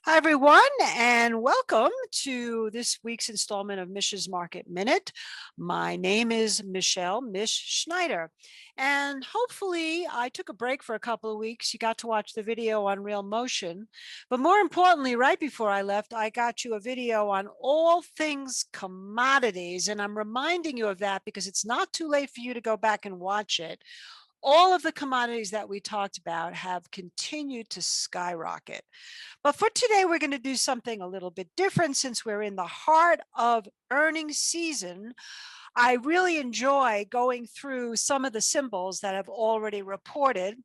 Hi, everyone, and welcome to this week's installment of Mish's Market Minute. My name is Mish Schneider, and hopefully I took a break for a couple of weeks. You got to watch the video on Real Motion, but more importantly, right before I left, I got you a video on all things commodities, and I'm reminding you of that because it's not too late for you to go back and watch it. All of the commodities that we talked about have continued to skyrocket. But for today, we're going to do something a little bit different since we're in the heart of earnings season. I really enjoy going through some of the symbols that have already reported.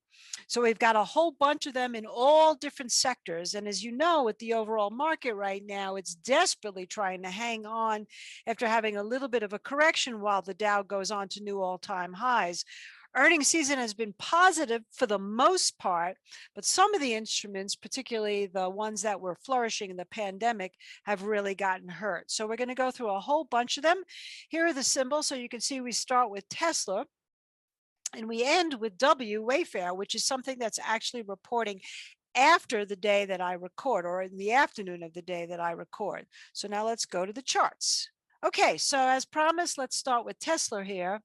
So we've got a whole bunch of them in all different sectors. And as you know, with the overall market right now, it's desperately trying to hang on after having a little bit of a correction while the Dow goes on to new all-time highs. Earnings season has been positive for the most part, but some of the instruments, particularly the ones that were flourishing in the pandemic, have really gotten hurt. So we're going to go through a whole bunch of them. Here are the symbols. So you can see we start with Tesla and we end with W, Wayfair, which is something that's actually reporting after the day that I record, or in the afternoon of the day that I record. So now let's go to the charts. Okay, so as promised, let's start with Tesla here.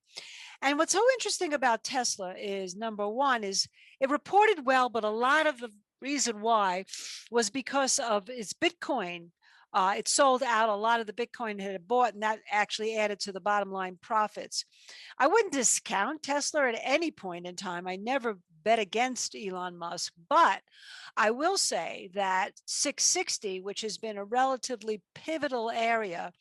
And what's so interesting about Tesla is, number one, is it reported well, but a lot of the reason why was because of its Bitcoin. It sold out a lot of the Bitcoin it had bought, and that actually added to the bottom line profits. I wouldn't discount Tesla at any point in time. I never bet against Elon Musk, but I will say that 660, which has been a relatively pivotal area,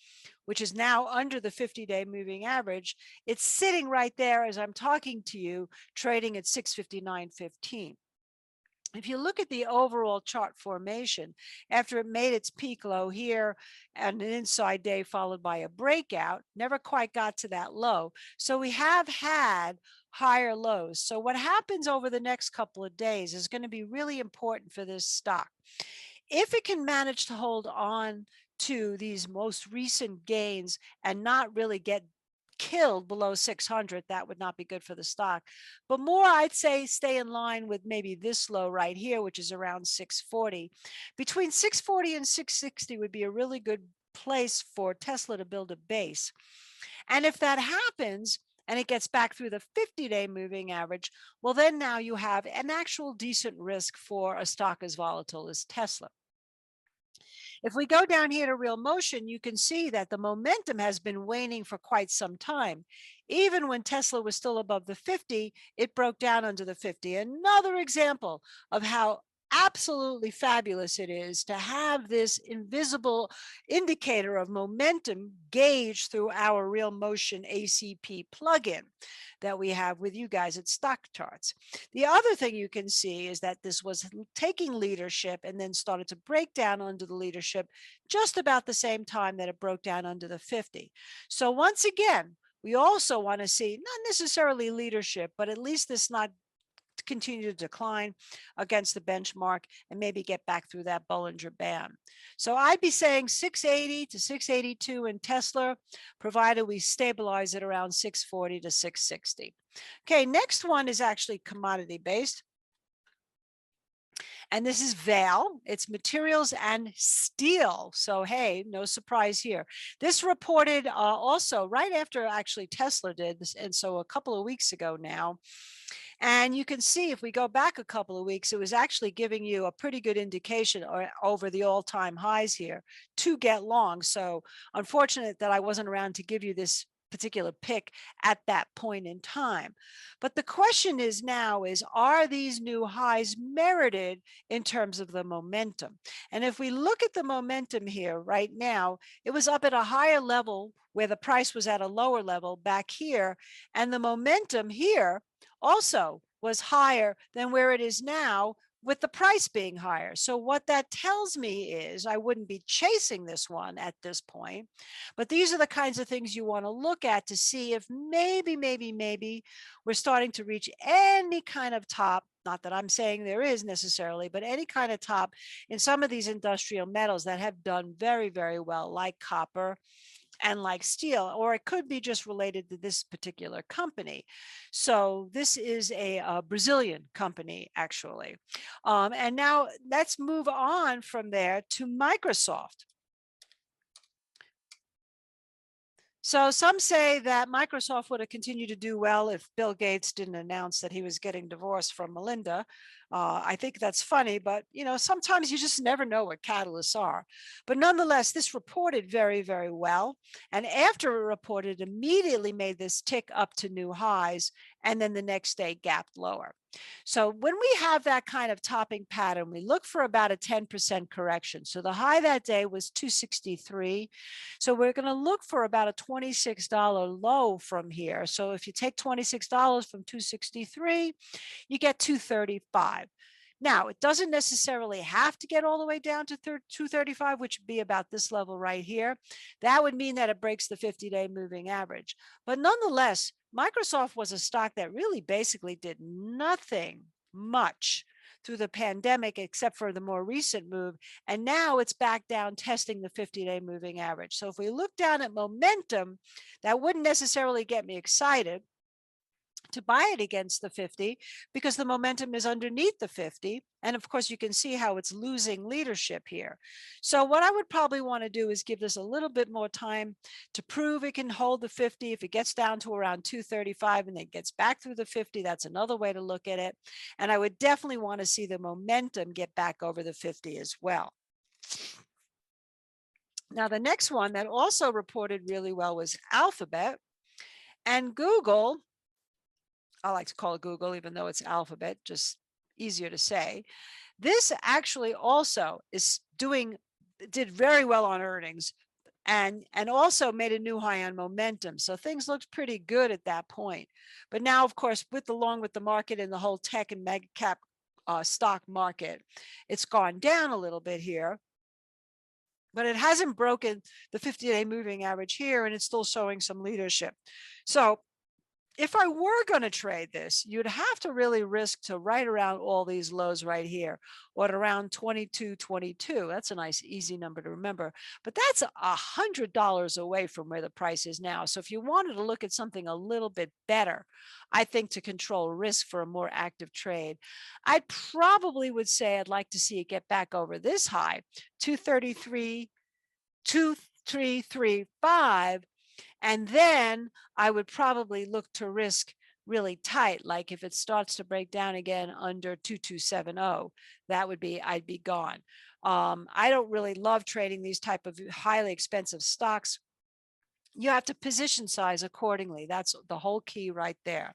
which is now under the 50-day moving average, it's sitting right there as I'm talking to you, trading at 659.15. If you look at the overall chart formation, after it made its peak low here and an inside day followed by a breakout, never quite got to that low. So we have had higher lows. So what happens over the next couple of days is going to be really important for this stock. If it can manage to hold on to these most recent gains and not really get killed below 600, that would not be good for the stock. But more, I'd say stay in line with maybe this low right here, which is around 640. Between 640 and 660 would be a really good place for Tesla to build a base. And if that happens, and it gets back through the 50-day moving average, well, then now you have an actual decent risk for a stock as volatile as Tesla. If we go down here to Real Motion, you can see that the momentum has been waning for quite some time. Even when Tesla was still above the 50, it broke down under the 50. Another example of how absolutely fabulous it is to have this invisible indicator of momentum gauged through our Real Motion ACP plugin that we have with you guys at StockCharts. The other thing you can see is that this was taking leadership and then started to break down under the leadership just about the same time that it broke down under the 50. So once again, we also want to see not necessarily leadership, but at least this not continue to decline against the benchmark and maybe get back through that Bollinger Band. So I'd be saying 680 to 682 in Tesla, provided we stabilize it around 640 to 660. Okay, next one is actually commodity based. And this is VAL, it's materials and steel. So, hey, no surprise here. This reported also right after actually Tesla did this, and so a couple of weeks ago now. And you can see if we go back a couple of weeks, it was actually giving you a pretty good indication over the all-time highs here to get long. So unfortunate that I wasn't around to give you this particular pick at that point in time. But the question is now is, are these new highs merited in terms of the momentum? And if we look at the momentum here right now, it was up at a higher level where the price was at a lower level back here. And the momentum here also was higher than where it is now with the price being higher. So what that tells me is I wouldn't be chasing this one at this point, but these are the kinds of things you want to look at to see if maybe we're starting to reach any kind of top. Not that I'm saying there is necessarily, but any kind of top in some of these industrial metals that have done very, very well, like copper and like steel, or it could be just related to this particular company. So this is a Brazilian company, actually. And now let's move on from there to Microsoft. So some say that Microsoft would have continued to do well if Bill Gates didn't announce that he was getting divorced from Melinda. I think that's funny, but sometimes you just never know what catalysts are. But nonetheless, this reported very, very well. And after it reported, immediately made this tick up to new highs, and then the next day gapped lower. So when we have that kind of topping pattern, we look for about a 10% correction. So the high that day was 263. So we're going to look for about a $26 low from here. So if you take $26 from 263, you get 235. Now, it doesn't necessarily have to get all the way down to 235, which would be about this level right here. That would mean that it breaks the 50-day moving average. But nonetheless, Microsoft was a stock that really basically did nothing much through the pandemic, except for the more recent move. And now it's back down testing the 50-day moving average. So if we look down at momentum, that wouldn't necessarily get me excited to buy it against the 50 because the momentum is underneath the 50. And of course, you can see how it's losing leadership here. So what I would probably want to do is give this a little bit more time to prove it can hold the 50. If it gets down to around 235 and then gets back through the 50, that's another way to look at it. And I would definitely want to see the momentum get back over the 50 as well. Now, the next one that also reported really well was Alphabet. And Google, I like to call it Google, even though it's Alphabet, just easier to say. This actually also did very well on earnings and also made a new high on momentum. So things looked pretty good at that point. But now, of course, along with the market and the whole tech and mega cap stock market, it's gone down a little bit here. But it hasn't broken the 50-day moving average here, and it's still showing some leadership. So if I were going to trade this, you'd have to really risk to right around all these lows right here, or at around 22.22. That's a nice, easy number to remember. But that's $100 away from where the price is now. So if you wanted to look at something a little bit better, I think to control risk for a more active trade, I probably would say I'd like to see it get back over this high, 233, 2335. And then I would probably look to risk really tight, like if it starts to break down again under 2270, that would be, I'd be gone. I don't really love trading these type of highly expensive stocks. You have to position size accordingly. That's the whole key right there.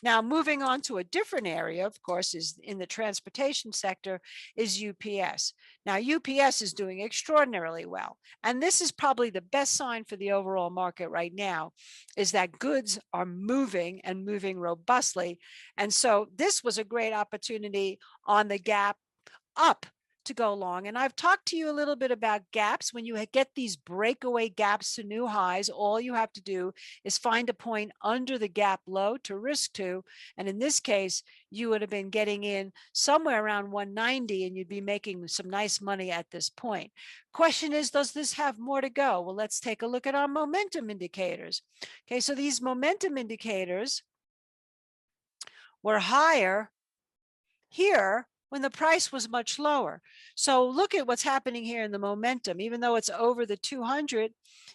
Now, moving on to a different area, of course, is in the transportation sector, is UPS. Now, UPS is doing extraordinarily well. And this is probably the best sign for the overall market right now, is that goods are moving and moving robustly. And so this was a great opportunity on the gap up to go long. And I've talked to you a little bit about gaps. When you get these breakaway gaps to new highs, all you have to do is find a point under the gap low to risk to. And in this case, you would have been getting in somewhere around 190 and you'd be making some nice money at this point. Question is, does this have more to go? Well, let's take a look at our momentum indicators. Okay, so these momentum indicators were higher here when the price was much lower. So look at what's happening here in the momentum. Even though it's over the 200,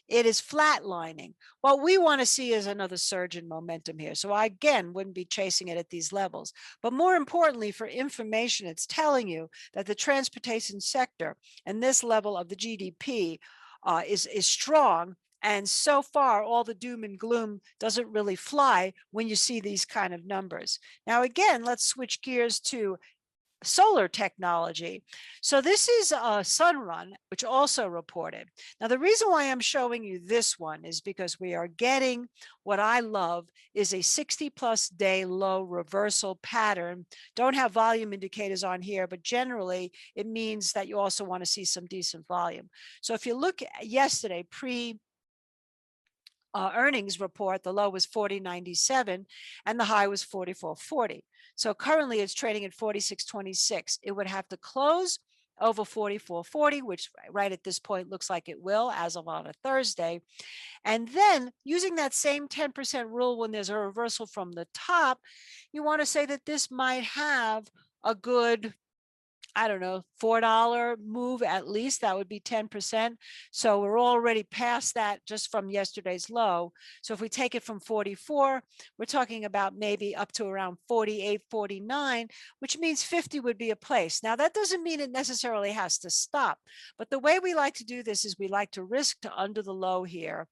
it is flatlining. What we want to see is another surge in momentum here. So I, again, wouldn't be chasing it at these levels. But more importantly, for information, it's telling you that the transportation sector and this level of the GDP is strong. And so far, all the doom and gloom doesn't really fly when you see these kind of numbers. Now, again, let's switch gears to solar technology. So this is a Sunrun, which also reported. Now, the reason why I'm showing you this one is because we are getting what I love is a 60+ day low reversal pattern. Don't have volume indicators on here, but generally it means that you also want to see some decent volume. So if you look at yesterday, earnings report, the low was 40.97 and the high was 44.40. So currently it's trading at 46.26. It would have to close over 44.40, which right at this point looks like it will as of on a Thursday. And then using that same 10% rule, when there's a reversal from the top, you want to say that this might have a good, I don't know, $4 move at least. That would be 10%. So we're already past that just from yesterday's low. So if we take it from 44, we're talking about maybe up to around 48, 49, which means 50 would be a place. Now that doesn't mean it necessarily has to stop, but the way we like to do this is we like to risk to under the low here.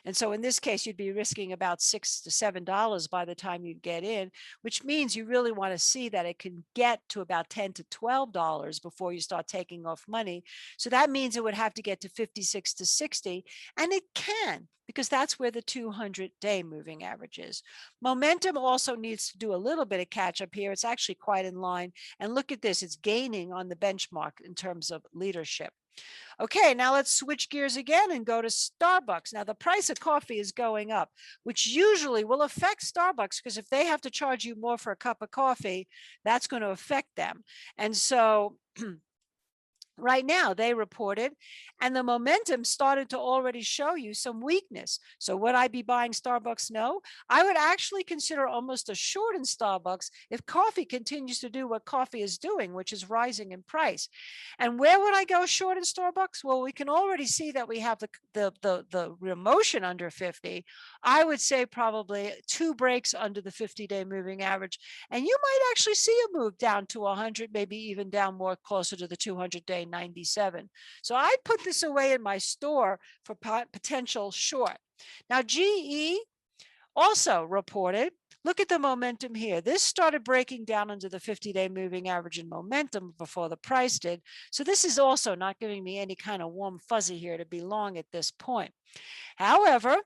And so in this case, you'd be risking about $6 to $7 by the time you get in, which means you really want to see that it can get to about $10 to $12 before you start taking off money. So that means it would have to get to 56 to 60, and it can, because that's where the 200-day moving average is. Momentum also needs to do a little bit of catch up here. It's actually quite in line. And look at this, it's gaining on the benchmark in terms of leadership. Okay, now let's switch gears again and go to Starbucks. Now the price of coffee is going up, which usually will affect Starbucks, because if they have to charge you more for a cup of coffee, that's going to affect them. And so right now they reported, and the momentum started to already show you some weakness. So would I be buying Starbucks? No. I would actually consider almost a short in Starbucks if coffee continues to do what coffee is doing, which is rising in price. And where would I go short in Starbucks? Well, we can already see that we have the motion under 50. I would say probably 2 breaks under the 50-day moving average, and you might actually see a move down to 100, maybe even down more closer to the 200-day 97. So I put this away in my store for potential short. Now GE also reported, look at the momentum here. This started breaking down under the 50-day moving average in momentum before the price did. So this is also not giving me any kind of warm fuzzy here to be long at this point. However,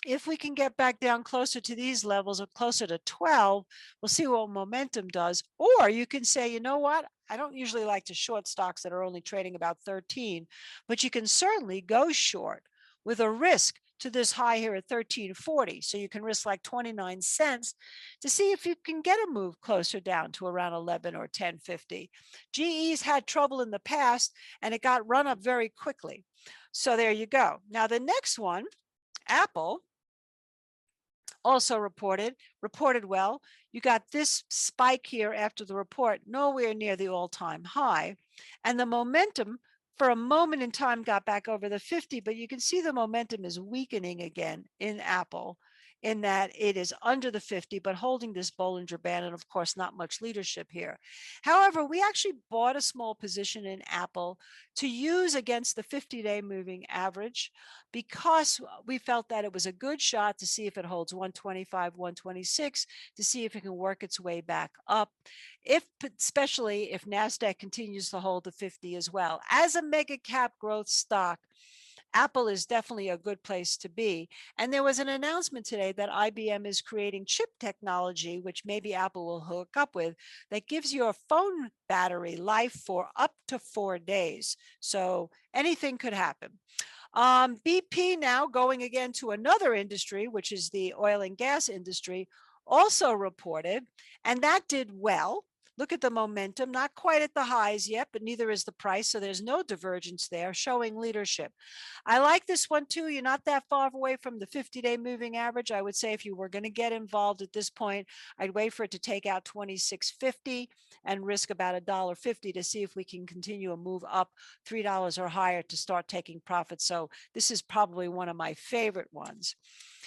if we can get back down closer to these levels or closer to 12, we'll see what momentum does. Or you can say, you know what? I don't usually like to short stocks that are only trading about 13, but you can certainly go short with a risk to this high here at 13.40. So you can risk like 29 cents to see if you can get a move closer down to around 11 or 10.50. GE's had trouble in the past, and it got run up very quickly. So there you go. Now the next one, Apple, also reported well. You got this spike here after the report, nowhere near the all-time high. And the momentum for a moment in time got back over the 50, but you can see the momentum is weakening again in Apple, in that it is under the 50, but holding this Bollinger Band, and of course, not much leadership here. However, we actually bought a small position in Apple to use against the 50-day moving average, because we felt that it was a good shot to see if it holds 125, 126, to see if it can work its way back up, especially if NASDAQ continues to hold the 50 as well. As a mega cap growth stock, Apple is definitely a good place to be. And there was an announcement today that IBM is creating chip technology, which maybe Apple will hook up with, that gives your phone battery life for up to 4 days. So anything could happen. BP now going again to another industry, which is the oil and gas industry, also reported, and that did well. Look at the momentum, not quite at the highs yet, but neither is the price. So there's no divergence there, showing leadership. I like this one too. You're not that far away from the 50-day moving average. I would say if you were going to get involved at this point, I'd wait for it to take out 26.50 and risk about $1.50 to see if we can continue a move up $3 or higher to start taking profits. So this is probably one of my favorite ones.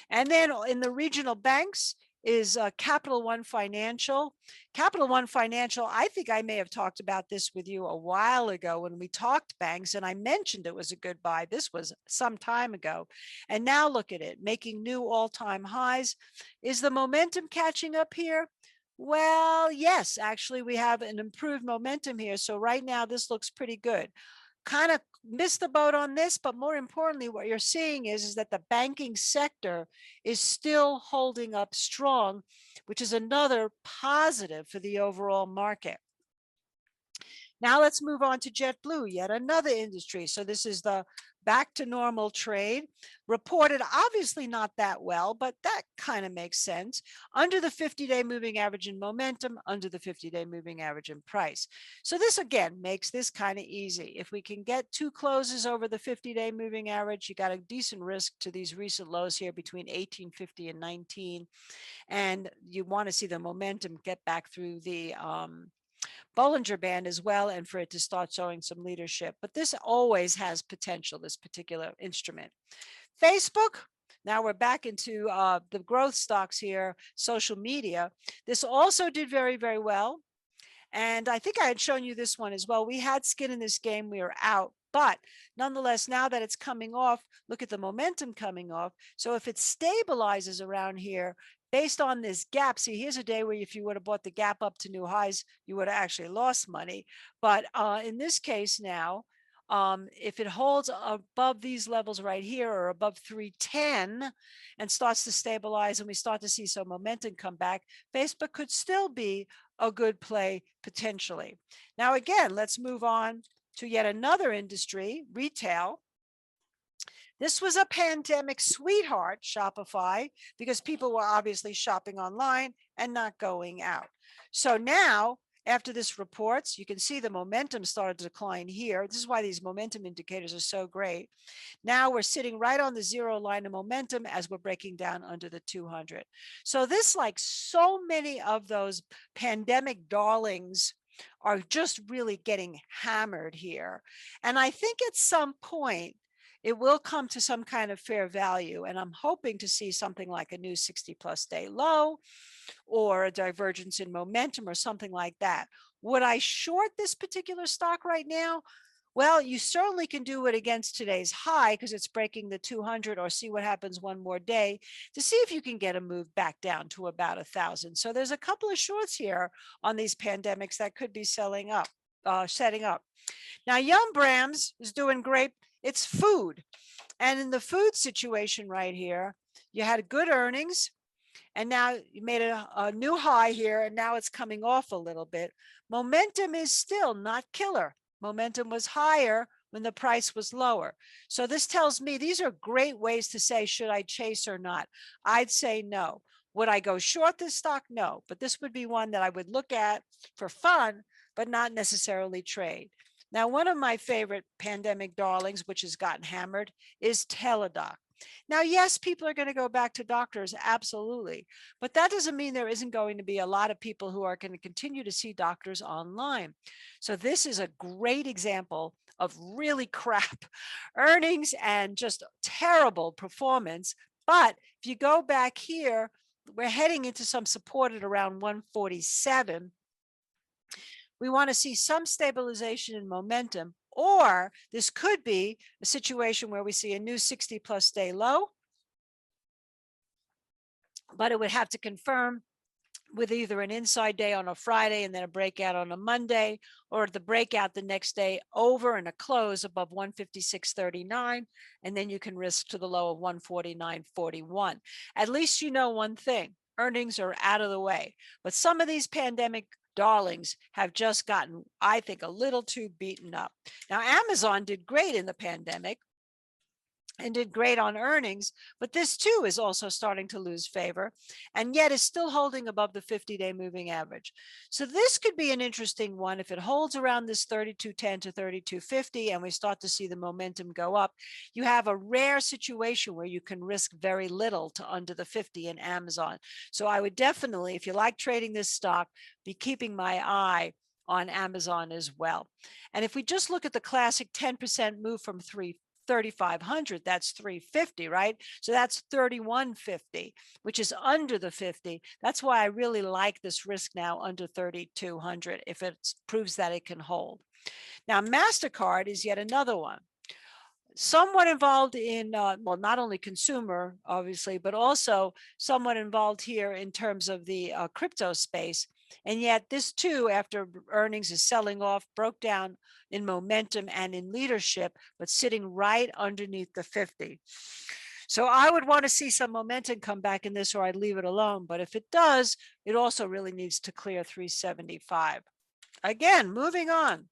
And then in the regional banks is Capital One Financial. Capital One Financial, I think I may have talked about this with you a while ago when we talked banks, and I mentioned it was a good buy. This was some time ago. And now look at it, making new all-time highs. Is the momentum catching up here? Well, yes, actually, we have an improved momentum here. So right now, this looks pretty good. Kind of missed the boat on this, but more importantly, what you're seeing is that the banking sector is still holding up strong, which is another positive for the overall market. Now let's move on to JetBlue, yet another industry. So this is the back to normal trade, reported obviously not that well, but that kind of makes sense. Under the 50-day moving average in momentum, under the 50-day moving average in price. So this again makes this kind of easy. If we can get 2 closes over the 50-day moving average, you got a decent risk to these recent lows here between 1850 and 19. And you want to see the momentum get back through the Bollinger Band as well, and for it to start showing some leadership. But this always has potential, this particular instrument. Facebook, now we're back into the growth stocks here, social media. This also did very, very well. And I think I had shown you this one as well. We had skin in this game, we were out. But nonetheless, now that it's coming off, look at the momentum coming off. So if it stabilizes around here, based on this gap, see, here's a day where if you would have bought the gap up to new highs, you would have actually lost money. But in this case now, if it holds above these levels right here or above 310 and starts to stabilize and we start to see some momentum come back, Facebook could still be a good play potentially. Now, again, let's move on to yet another industry, retail. This was a pandemic sweetheart, Shopify, because people were obviously shopping online and not going out. So now, after this reports, you can see the momentum started to decline here. This is why these momentum indicators are so great. Now we're sitting right on the 0 line of momentum as we're breaking down under the 200. So this, like so many of those pandemic darlings, are just really getting hammered here. And I think at some point, it will come to some kind of fair value. And I'm hoping to see something like a new 60+ day low or a divergence in momentum or something like that. Would I short this particular stock right now? Well, you certainly can do it against today's high because it's breaking the 200, or see what happens one more day to see if you can get a move back down to about 1,000. So there's a couple of shorts here on these pandemics that could be setting up. Now, Yum Brands is doing great. It's food. And in the food situation right here, you had good earnings. And now you made a new high here, and now it's coming off a little bit. Momentum is still not killer. Momentum was higher when the price was lower. So this tells me these are great ways to say, should I chase or not? I'd say no. Would I go short this stock? No, but this would be one that I would look at for fun, but not necessarily trade. Now, one of my favorite pandemic darlings, which has gotten hammered, is Teladoc. Now, yes, people are going to go back to doctors, absolutely. But that doesn't mean there isn't going to be a lot of people who are going to continue to see doctors online. So this is a great example of really crap earnings and just terrible performance. But if you go back here, we're heading into some support at around 147. We want to see some stabilization in momentum, or this could be a situation where we see a new 60+ day low, but it would have to confirm with either an inside day on a Friday and then a breakout on a Monday, or the breakout the next day over and a close above 156.39, and then you can risk to the low of 149.41. At least you know one thing, earnings are out of the way. But some of these pandemic darlings have just gotten, I think, a little too beaten up. Now, Amazon did great in the pandemic and did great on earnings, but this too is also starting to lose favor, and yet is still holding above the 50-day moving average. So this could be an interesting one if it holds around this 32.10 to 32.50 and we start to see the momentum go up. You have a rare situation where you can risk very little to under the 50 in Amazon. So I would definitely, if you like trading this stock, be keeping my eye on Amazon as well. And if we just look at the classic 10% move from 3,500, that's 350, right? So that's 3150, which is under the 50. That's why I really like this risk now under 3,200 if it proves that it can hold. Now, MasterCard is yet another one. Somewhat involved in, well, not only consumer, obviously, but also somewhat involved here in terms of the crypto space. And yet this too, after earnings, is selling off, broke down in momentum and in leadership, but sitting right underneath the 50. So I would want to see some momentum come back in this, or I'd leave it alone. But if it does, it also really needs to clear 375. Again, moving on.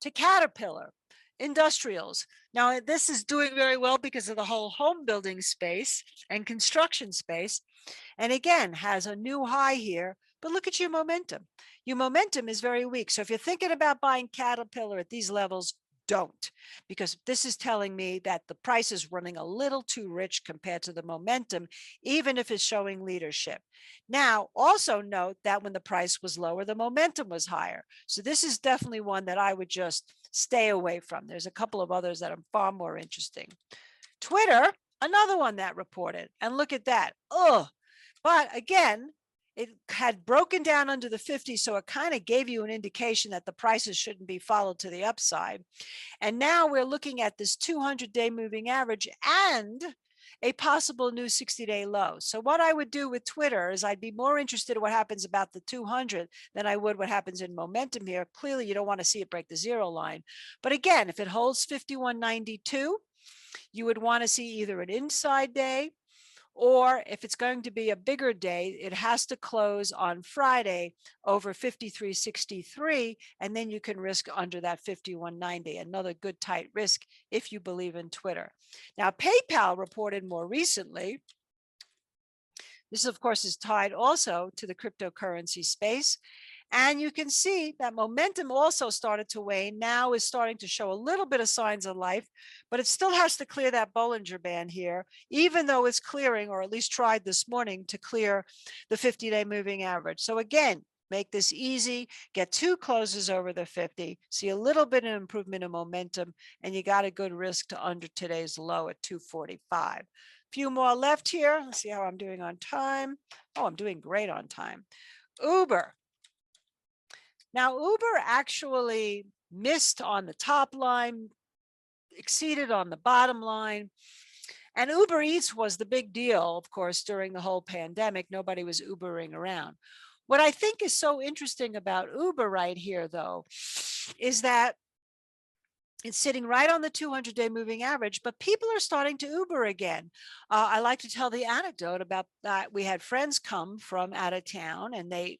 to Caterpillar, industrials. Now, this is doing very well because of the whole home building space and construction space. And again, has a new high here, but look at your momentum. Your momentum is very weak. So if you're thinking about buying Caterpillar at these levels, don't, because this is telling me that the price is running a little too rich compared to the momentum, even if it's showing leadership. Now, also note that when the price was lower, the momentum was higher. So this is definitely one that I would just stay away from. There's a couple of others that are far more interesting. Twitter, another one that reported, and look at that. Oh, but again, it had broken down under the 50, so it kind of gave you an indication that the prices shouldn't be followed to the upside. And now we're looking at this 200-day moving average and a possible new 60-day low. So what I would do with Twitter is I'd be more interested in what happens about the 200 than I would what happens in momentum here. Clearly, you don't want to see it break the zero line. But again, if it holds 51.92, you would want to see either an inside day, or if it's going to be a bigger day, it has to close on Friday over 53.63, and then you can risk under that 51.90, another good tight risk if you believe in Twitter. Now, PayPal reported more recently. This, of course, is tied also to the cryptocurrency space. And you can see that momentum also started to wane, now is starting to show a little bit of signs of life, but it still has to clear that Bollinger Band here, even though it's clearing, or at least tried this morning to clear the 50-day moving average. So again, make this easy, get two closes over the 50, see a little bit of improvement in momentum, and you got a good risk to under today's low at 245. Few more left here. Let's see how I'm doing on time. Oh, I'm doing great on time. Uber. Now, Uber actually missed on the top line, exceeded on the bottom line. And Uber Eats was the big deal, of course, during the whole pandemic. Nobody was Ubering around. What I think is so interesting about Uber right here, though, is that it's sitting right on the 200-day moving average, but people are starting to Uber again. I like to tell the anecdote about that. We had friends come from out of town, and they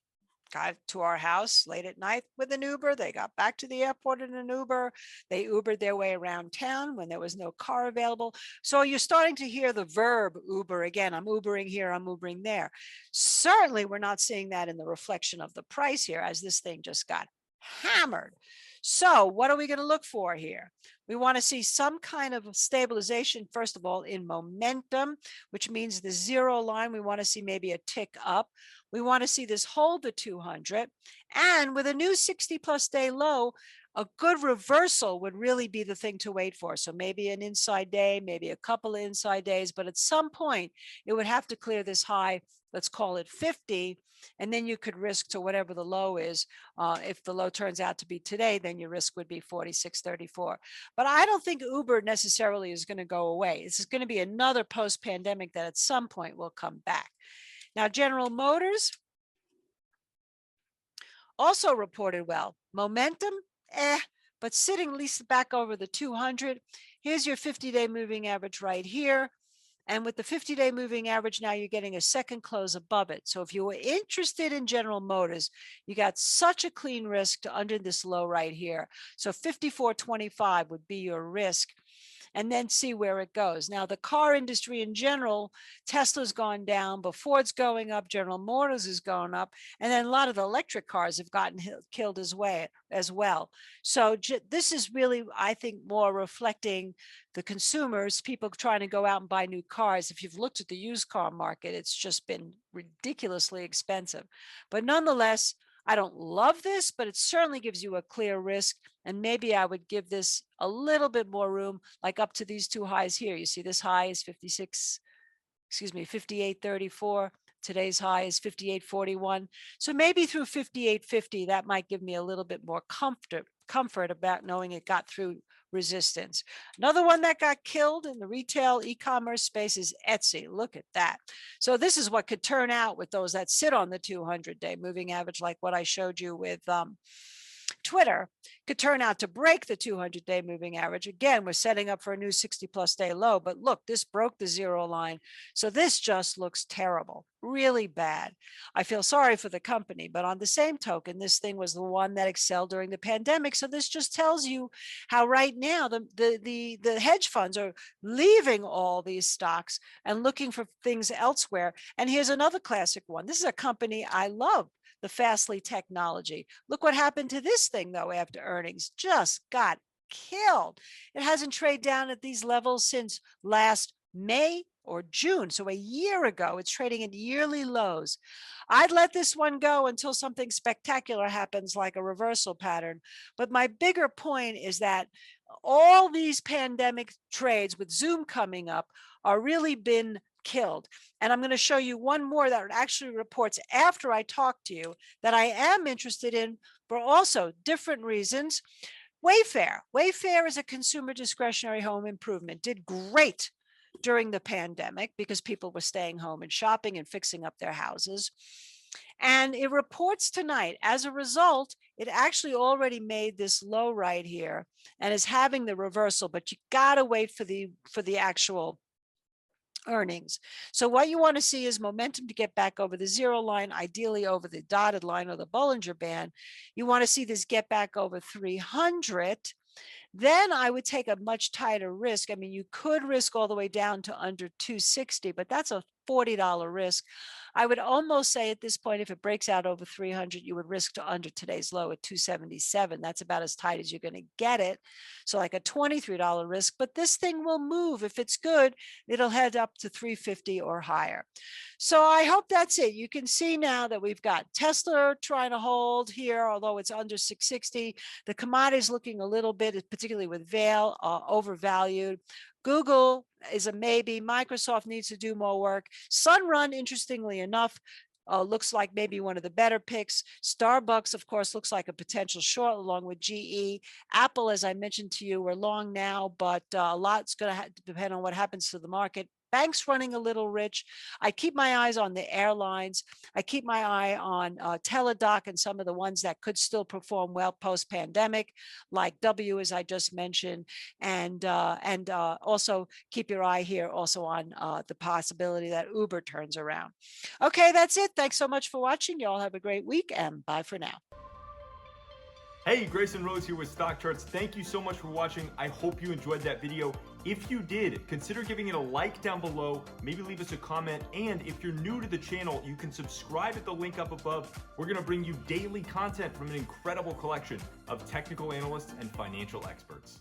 got to our house late at night with an Uber. They got back to the airport in an Uber. They Ubered their way around town when there was no car available. So you're starting to hear the verb Uber again. I'm Ubering here, I'm Ubering there. Certainly, we're not seeing that in the reflection of the price here, as this thing just got hammered. So what are we going to look for here? We want to see some kind of stabilization, first of all, in momentum, which means the zero line. We want to see maybe a tick up. We want to see this hold the 200. And with a new 60-plus day low, a good reversal would really be the thing to wait for. So maybe an inside day, maybe a couple of inside days, but at some point, it would have to clear this high, let's call it 50, and then you could risk to whatever the low is. If the low turns out to be today, then your risk would be 46.34. But I don't think Uber necessarily is going to go away. This is going to be another post-pandemic that at some point will come back. Now, General Motors also reported well. Momentum, but sitting at least back over the 200. Here's your 50-day moving average right here. And with the 50-day moving average, now you're getting a second close above it. So if you were interested in General Motors, you got such a clean risk to under this low right here. So 54.25 would be your risk, and then see where it goes. Now, the car industry in general, Tesla's gone down, but Ford's going up, General Motors is going up, and then a lot of the electric cars have gotten killed as well. So this is really, I think, more reflecting the consumers, people trying to go out and buy new cars. If you've looked at the used car market, it's just been ridiculously expensive. But nonetheless, I don't love this, but it certainly gives you a clear risk. And maybe I would give this a little bit more room, like up to these two highs here. You see this high is 58.34. Today's high is 58.41. So maybe through 58.50, that might give me a little bit more comfort about knowing it got through resistance. Another one that got killed in the retail e-commerce space is Etsy. Look at that. So this is what could turn out with those that sit on the 200-day moving average, like what I showed you with Twitter could turn out to break the 200-day moving average. Again, we're setting up for a new 60-plus day low, but look, this broke the zero line. So this just looks terrible, really bad. I feel sorry for the company, but on the same token, this thing was the one that excelled during the pandemic. So this just tells you how right now the hedge funds are leaving all these stocks and looking for things elsewhere. And here's another classic one. This is a company I love, the FSLY technology. Look what happened to this thing, though, after earnings. Just got killed. It hasn't traded down at these levels since last May or June. So a year ago, it's trading at yearly lows. I'd let this one go until something spectacular happens, like a reversal pattern. But my bigger point is that all these pandemic trades with Zoom coming up are really been killed. And I'm going to show you one more that actually reports after I talk to you that I am interested in for also different reasons. Wayfair. Wayfair is a consumer discretionary home improvement. Did great during the pandemic because people were staying home and shopping and fixing up their houses. And it reports tonight, as a result, it actually already made this low right here and is having the reversal, but you got to wait for the actual earnings. So what you want to see is momentum to get back over the zero line, ideally over the dotted line or the Bollinger Band. You want to see this get back over 300. Then I would take a much tighter risk. I mean, you could risk all the way down to under 260, but that's a $40 risk. I would almost say at this point, if it breaks out over 300, you would risk to under today's low at 277. That's about as tight as you're going to get it. So like a $23 risk, but this thing will move. If it's good, it'll head up to 350 or higher. So I hope that's it. You can see now that we've got Tesla trying to hold here, although it's under 660. The commodities looking a little bit, particularly with Vail, overvalued. Google is a maybe. Microsoft needs to do more work. Sunrun, interestingly enough, looks like maybe one of the better picks. StarBucks, of course, looks like a potential short along with GE. Apple, as I mentioned to you, we're long now, but a lot's going to depend on what happens to the market. Banks running a little rich. I keep my eyes on the airlines. I keep my eye on Teladoc and some of the ones that could still perform well post-pandemic, like W, as I just mentioned, and also keep your eye here also on the possibility that Uber turns around. Okay, that's it. Thanks so much for watching. You all have a great week, and bye for now. Hey, Grayson Rose here with StockCharts. Thank you so much for watching. I hope you enjoyed that video. If you did, consider giving it a like down below, maybe leave us a comment, and if you're new to the channel, you can subscribe at the link up above. We're gonna bring you daily content from an incredible collection of technical analysts and financial experts.